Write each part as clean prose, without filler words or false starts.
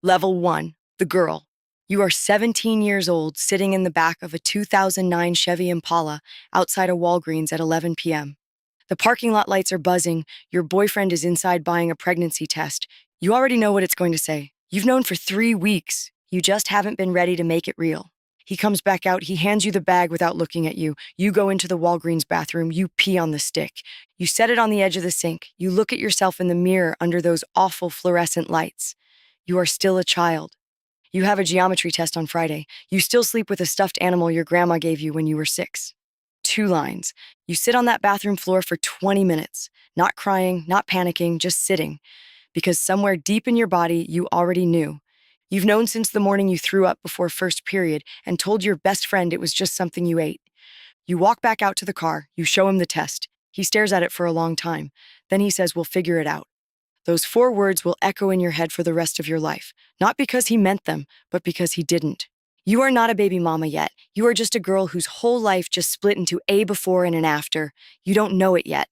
Level 1, the girl. You are 17 years old, sitting in the back of a 2009 Chevy Impala outside a Walgreens at 11 p.m. The parking lot lights are buzzing. Your boyfriend is inside buying a pregnancy test. You already know what it's going to say. You've known for 3 weeks. You just haven't been ready to make it real. He comes back out. He hands you the bag without looking at you. You go into the Walgreens bathroom. You pee on the stick. You set it on the edge of the sink. You look at yourself in the mirror under those awful fluorescent lights. You are still a child. You have a geometry test on Friday. You still sleep with a stuffed animal your grandma gave you when you were 6. 2 lines. You sit on that bathroom floor for 20 minutes, not crying, not panicking, just sitting, because somewhere deep in your body, you already knew. You've known since the morning you threw up before first period and told your best friend it was just something you ate. You walk back out to the car. You show him the test. He stares at it for a long time. Then he says, "We'll figure it out." Those 4 words will echo in your head for the rest of your life, not because he meant them, but because he didn't. You are not a baby mama yet. You are just a girl whose whole life just split into a before and an after. You don't know it yet,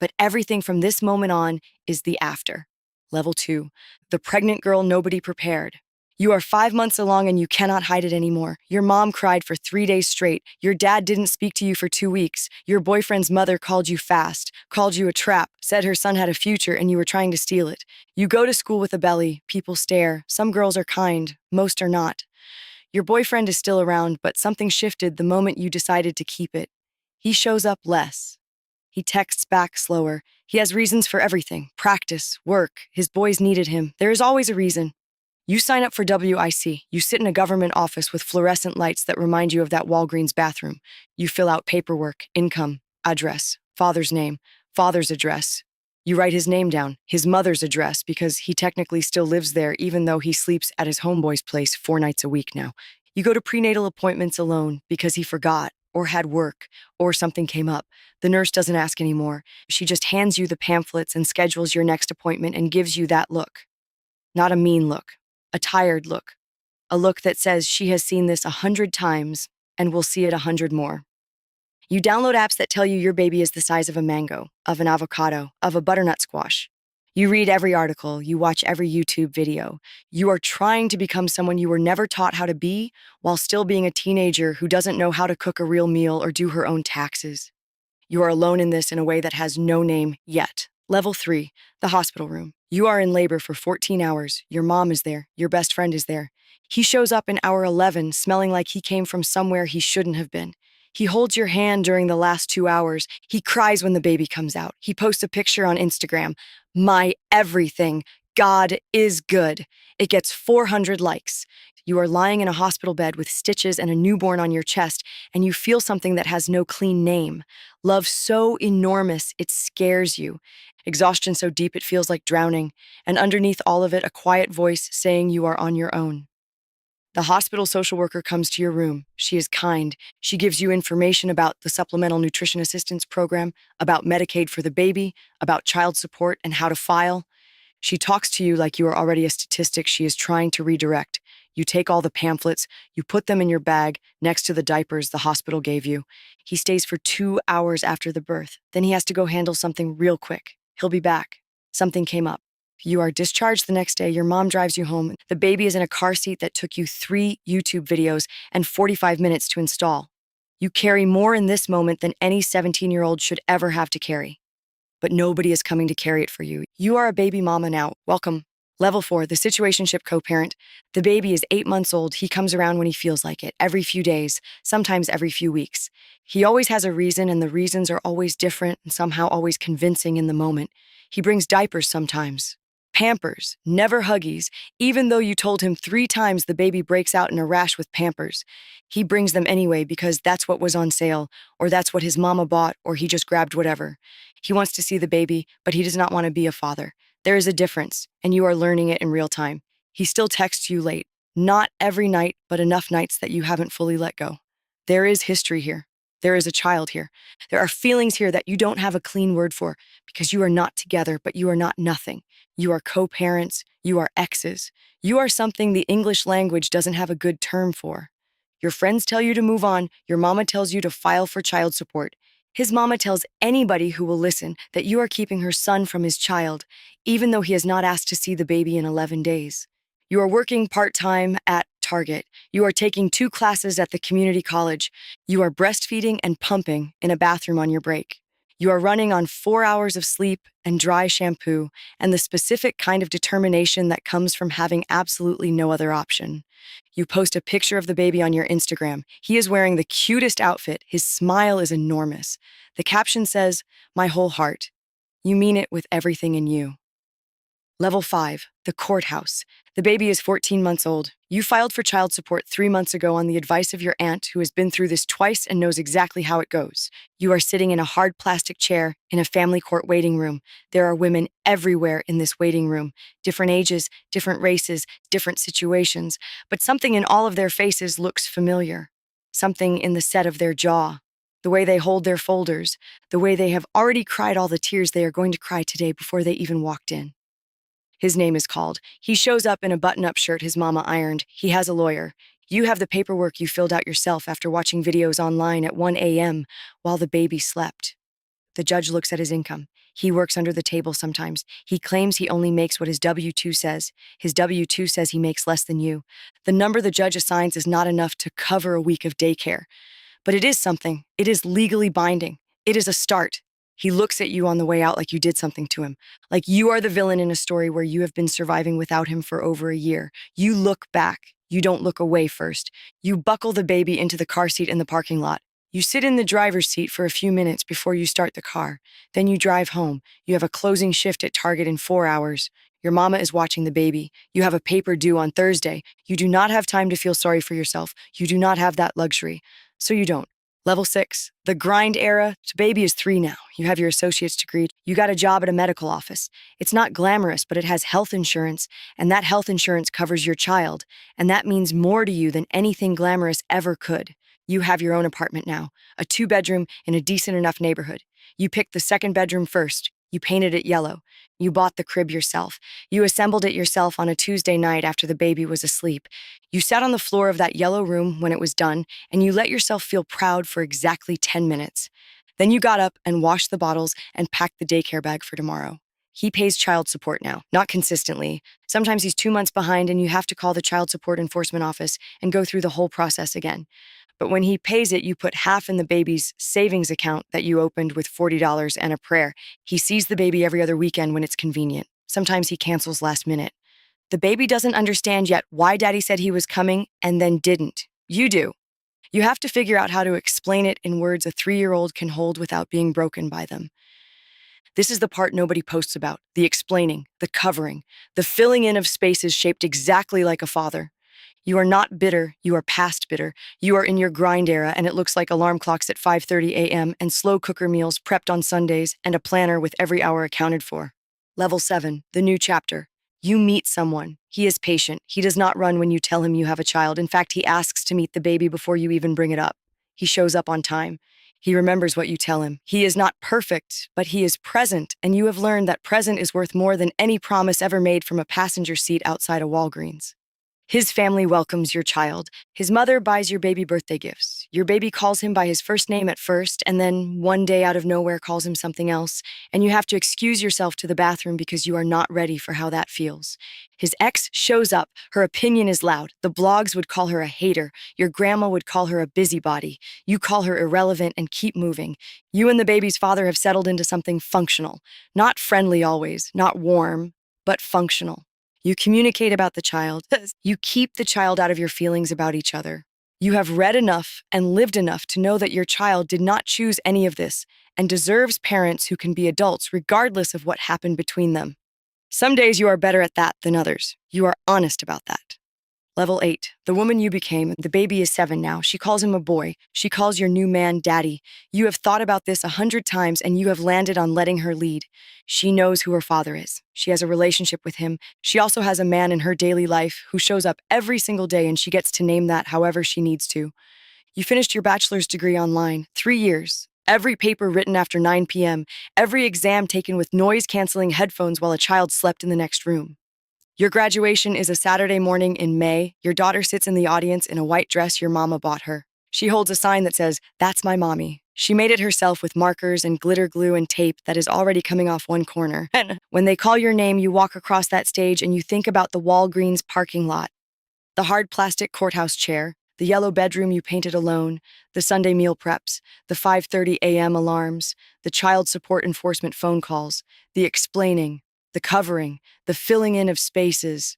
but everything from this moment on is the after. Level 2, the pregnant girl nobody prepared. You are 5 months along and you cannot hide it anymore. Your mom cried for 3 days straight. Your dad didn't speak to you for 2 weeks. Your boyfriend's mother called you fast, called you a trap, said her son had a future and you were trying to steal it. You go to school with a belly. People stare. Some girls are kind. Most are not. Your boyfriend is still around, but something shifted the moment you decided to keep it. He shows up less. He texts back slower. He has reasons for everything. Practice, work, his boys needed him. There is always a reason. You sign up for WIC. You sit in a government office with fluorescent lights that remind you of that Walgreens bathroom. You fill out paperwork, income, address, father's name, father's address. You write his name down, his mother's address, because he technically still lives there even though he sleeps at his homeboy's place 4 nights a week now. You go to prenatal appointments alone because he forgot or had work or something came up. The nurse doesn't ask anymore. She just hands you the pamphlets and schedules your next appointment and gives you that look. Not a mean look. A tired look, a look that says she has seen this 100 times and will see it 100 more. You download apps that tell you your baby is the size of a mango, of an avocado, of a butternut squash. You read every article, you watch every YouTube video. You are trying to become someone you were never taught how to be while still being a teenager who doesn't know how to cook a real meal or do her own taxes. You are alone in this in a way that has no name yet. Level 3, the hospital room. You are in labor for 14 hours. Your mom is there. Your best friend is there. He shows up in hour 11, smelling like he came from somewhere he shouldn't have been. He holds your hand during the last 2 hours. He cries when the baby comes out. He posts a picture on Instagram. My everything. God is good. It gets 400 likes. You are lying in a hospital bed with stitches and a newborn on your chest, and you feel something that has no clean name. Love so enormous, it scares you. Exhaustion so deep it feels like drowning, and underneath all of it, a quiet voice saying you are on your own. The hospital social worker comes to your room. She is kind. She gives you information about the Supplemental Nutrition Assistance Program, about Medicaid for the baby, about child support and how to file. She talks to you like you are already a statistic she is trying to redirect. You take all the pamphlets, you put them in your bag next to the diapers the hospital gave you. He stays for 2 hours after the birth. Then he has to go handle something real quick. He'll be back. Something came up. You are discharged the next day. Your mom drives you home. The baby is in a car seat that took you 3 YouTube videos and 45 minutes to install. You carry more in this moment than any 17-year-old should ever have to carry. But nobody is coming to carry it for you. You are a baby mama now. Welcome. Level 4, the situationship co-parent. The baby is 8 months old. He comes around when he feels like it, every few days, sometimes every few weeks. He always has a reason, and the reasons are always different and somehow always convincing in the moment. He brings diapers sometimes. Pampers, never Huggies. Even though you told him 3 times the baby breaks out in a rash with Pampers, he brings them anyway because that's what was on sale, or that's what his mama bought, or he just grabbed whatever. He wants to see the baby, but he does not want to be a father. There is a difference, and you are learning it in real time. He still texts you late. Not every night, but enough nights that you haven't fully let go. There is history here. There is a child here. There are feelings here that you don't have a clean word for because you are not together, but you are not nothing. You are co-parents. You are exes. You are something the English language doesn't have a good term for. Your friends tell you to move on. Your mama tells you to file for child support. His mama tells anybody who will listen that you are keeping her son from his child, even though he has not asked to see the baby in 11 days. You are working part-time at Target. You are taking 2 classes at the community college. You are breastfeeding and pumping in a bathroom on your break. You are running on 4 hours of sleep and dry shampoo and the specific kind of determination that comes from having absolutely no other option. You post a picture of the baby on your Instagram. He is wearing the cutest outfit. His smile is enormous. The caption says, "My whole heart." You mean it with everything in you. Level 5, the courthouse. The baby is 14 months old. You filed for child support 3 months ago on the advice of your aunt, who has been through this twice and knows exactly how it goes. You are sitting in a hard plastic chair in a family court waiting room. There are women everywhere in this waiting room, different ages, different races, different situations, but something in all of their faces looks familiar. Something in the set of their jaw, the way they hold their folders, the way they have already cried all the tears they are going to cry today before they even walked in. His name is called. He shows up in a button-up shirt his mama ironed. He has a lawyer. You have the paperwork you filled out yourself after watching videos online at 1 a.m. while the baby slept. The judge looks at his income. He works under the table sometimes. He claims he only makes what his W-2 says. His W-2 says he makes less than you. The number the judge assigns is not enough to cover a week of daycare. But it is something. It is legally binding. It is a start. He looks at you on the way out like you did something to him, like you are the villain in a story where you have been surviving without him for over a year. You look back. You don't look away first. You buckle the baby into the car seat in the parking lot. You sit in the driver's seat for a few minutes before you start the car. Then you drive home. You have a closing shift at Target in 4 hours. Your mama is watching the baby. You have a paper due on Thursday. You do not have time to feel sorry for yourself. You do not have that luxury. So you don't. Level 6, the grind era. So baby is 3 now. You have your associate's degree. You got a job at a medical office. It's not glamorous, but it has health insurance, and that health insurance covers your child, and that means more to you than anything glamorous ever could. You have your own apartment now, a 2-bedroom in a decent enough neighborhood. You picked the second bedroom first. You painted it yellow. You bought the crib yourself. You assembled it yourself on a Tuesday night after the baby was asleep. You sat on the floor of that yellow room when it was done, and you let yourself feel proud for exactly 10 minutes. Then you got up and washed the bottles and packed the daycare bag for tomorrow. He pays child support now, not consistently. Sometimes he's 2 months behind and you have to call the child support enforcement office and go through the whole process again. But when he pays it, you put half in the baby's savings account that you opened with $40 and a prayer. He sees the baby every other weekend when it's convenient. Sometimes he cancels last minute. The baby doesn't understand yet why daddy said he was coming and then didn't. You do. You have to figure out how to explain it in words a 3-year-old can hold without being broken by them. This is the part nobody posts about, the explaining, the covering, the filling in of spaces shaped exactly like a father. You are not bitter, you are past bitter. You are in your grind era, and it looks like alarm clocks at 5:30 a.m. and slow cooker meals prepped on Sundays and a planner with every hour accounted for. Level 7, the new chapter. You meet someone. He is patient. He does not run when you tell him you have a child. In fact, he asks to meet the baby before you even bring it up. He shows up on time. He remembers what you tell him. He is not perfect, but he is present, and you have learned that present is worth more than any promise ever made from a passenger seat outside a Walgreens. His family welcomes your child. His mother buys your baby birthday gifts. Your baby calls him by his first name at first, and then one day out of nowhere calls him something else, and you have to excuse yourself to the bathroom because you are not ready for how that feels. His ex shows up. Her opinion is loud. The blogs would call her a hater. Your grandma would call her a busybody. You call her irrelevant and keep moving. You and the baby's father have settled into something functional. Not friendly always, not warm, but functional. You communicate about the child. You keep the child out of your feelings about each other. You have read enough and lived enough to know that your child did not choose any of this and deserves parents who can be adults regardless of what happened between them. Some days you are better at that than others. You are honest about that. Level 8, the woman you became. The baby is 7 now. She calls him a boy. She calls your new man daddy. You have thought about this 100 times and you have landed on letting her lead. She knows who her father is. She has a relationship with him. She also has a man in her daily life who shows up every single day and she gets to name that however she needs to. You finished your bachelor's degree online, 3 years. Every paper written after 9 p.m., every exam taken with noise-canceling headphones while a child slept in the next room. Your graduation is a Saturday morning in May. Your daughter sits in the audience in a white dress your mama bought her. She holds a sign that says, "That's my mommy." She made it herself with markers and glitter glue and tape that is already coming off one corner. And when they call your name, you walk across that stage and you think about the Walgreens parking lot, the hard plastic courthouse chair, the yellow bedroom you painted alone, the Sunday meal preps, the 5:30 a.m. alarms, the child support enforcement phone calls, the explaining, the covering, the filling in of spaces.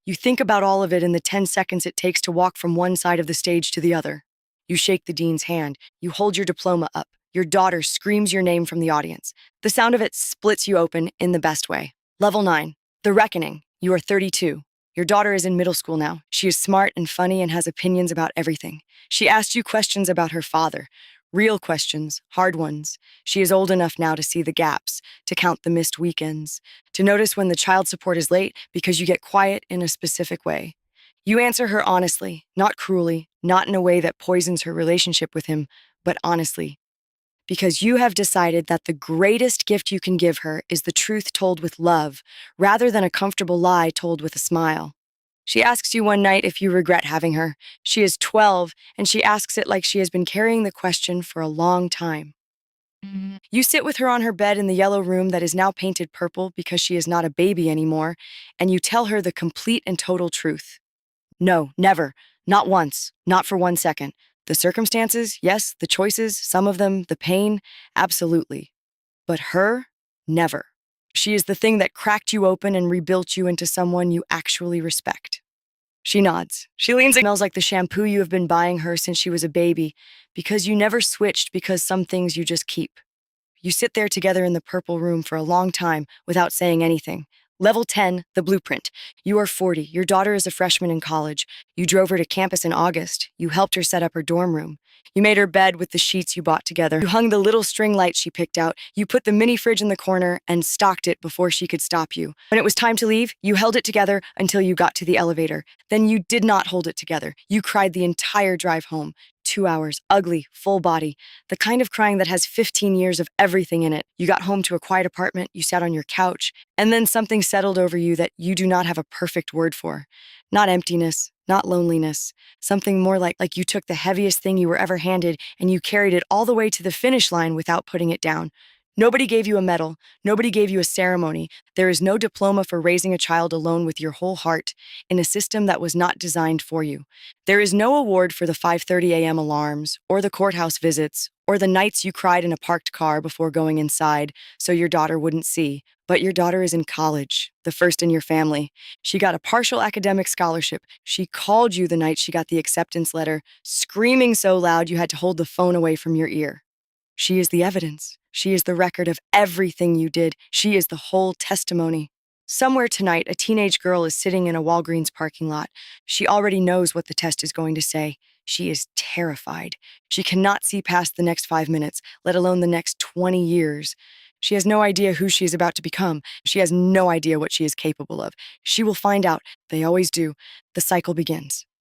You think about all of it in the 10 seconds it takes to walk from one side of the stage to the other. You shake the dean's hand. You hold your diploma up. Your daughter screams your name from the audience. The sound of it splits you open in the best way. Level 9. The Reckoning. You are 32. Your daughter is in middle school now. She is smart and funny and has opinions about everything. She asked you questions about her father. Real questions, hard ones. She is old enough now to see the gaps, to count the missed weekends, to notice when the child support is late because you get quiet in a specific way. You answer her honestly, not cruelly, not in a way that poisons her relationship with him, but honestly. Because you have decided that the greatest gift you can give her is the truth told with love, rather than a comfortable lie told with a smile. She asks you one night if you regret having her. She is 12, and she asks it like she has been carrying the question for a long time. You sit with her on her bed in the yellow room that is now painted purple because she is not a baby anymore, and you tell her the complete and total truth. No, never. Not once. Not for 1 second. The circumstances, yes. The choices, some of them, the pain, absolutely. But her, never. She is the thing that cracked you open and rebuilt you into someone you actually respect. She nods. She leans and smells like the shampoo you have been buying her since she was a baby, because you never switched because some things you just keep. You sit there together in the purple room for a long time without saying anything. Level 10, the blueprint. You are 40. Your daughter is a freshman in college. You drove her to campus in August. You helped her set up her dorm room. You made her bed with the sheets you bought together. You hung the little string light she picked out. You put the mini fridge in the corner and stocked it before she could stop you. When it was time to leave, you held it together until you got to the elevator. Then you did not hold it together. You cried the entire drive home. 2 hours, ugly, full body, the kind of crying that has 15 years of everything in it. You got home to a quiet apartment, you sat on your couch, and then something settled over you that you do not have a perfect word for. Not emptiness, not loneliness, something more like you took the heaviest thing you were ever handed and you carried it all the way to the finish line without putting it down. Nobody gave you a medal. Nobody gave you a ceremony. There is no diploma for raising a child alone with your whole heart in a system that was not designed for you. There is no award for the 5:30 a.m. alarms or the courthouse visits or the nights you cried in a parked car before going inside so your daughter wouldn't see. But your daughter is in college, the first in your family. She got a partial academic scholarship. She called you the night she got the acceptance letter, screaming so loud you had to hold the phone away from your ear. She is the evidence. She is the record of everything you did. She is the whole testimony. Somewhere tonight, a teenage girl is sitting in a Walgreens parking lot. She already knows what the test is going to say. She is terrified. She cannot see past the next 5 minutes, let alone the next 20 years. She has no idea who she is about to become. She has no idea what she is capable of. She will find out. They always do. The cycle begins.